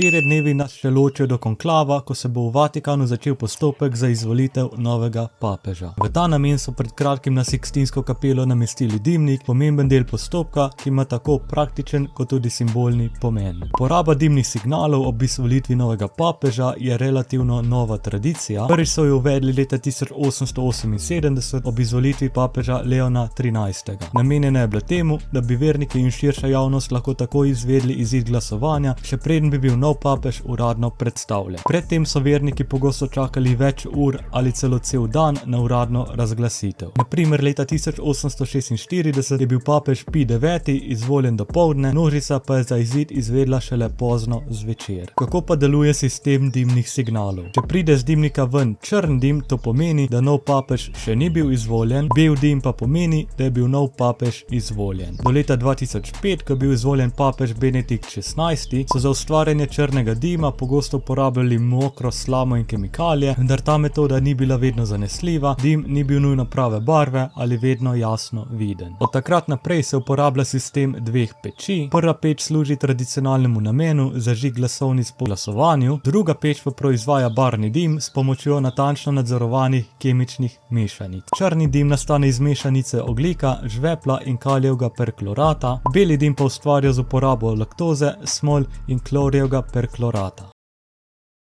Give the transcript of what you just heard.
4 dnevi nas še ločijo do konklava, ko se bo v Vatikanu začel postopek za izvolitev novega papeža. V ta namen so pred kratkim na Sikstinsko kapelo namestili dimnik, pomemben del postopka, ki ima tako praktičen kot tudi simbolni pomen. Poraba dimnih signalov ob izvolitvi novega papeža je relativno nova tradicija. Prvi so jo uvedli leta 1878 ob izvolitvi papeža Leona XIII. Namenjena je bila temu, da bi verniki in širša javnost lahko takoj izvedli izid glasovanja, še preden bi bil nov papež uradno predstavljen. Predtem so verniki pogosto čakali več ur ali celo cel dan na uradno razglasitev. Na primer, leta 1846 je bil papež Pij IX izvoljen dopoldne, množica pa je za izid izvedla šele pozno zvečer. Kako pa deluje sistem dimnih signalov? Če pride z dimnika ven črn dim, to pomeni, da nov papež še ni bil izvoljen, bel dim pa pomeni, da je bil nov papež izvoljen. Do leta 2005, ko je bil izvoljen papež Benedikt XVI, so za ustvarjanje črnega dima pogosto uporabljali mokro slamo in kemikalije, vendar ta metoda ni bila vedno zanesljiva, dim ni bil nujno prave barve ali vedno jasno viden. Od takrat naprej se uporablja sistem 2 peči. Prva peč služi tradicionalnemu namenu, zažig glasovnic po glasovanju, druga peč pa proizvaja barvni dim s pomočjo natančno nadzorovanih kemičnih mešanic. Črni dim nastane iz mešanice ogljika, žvepla in kalijevega perklorata, beli dim pa ustvarja z uporabo laktoze, smol in klorijevega perklorata.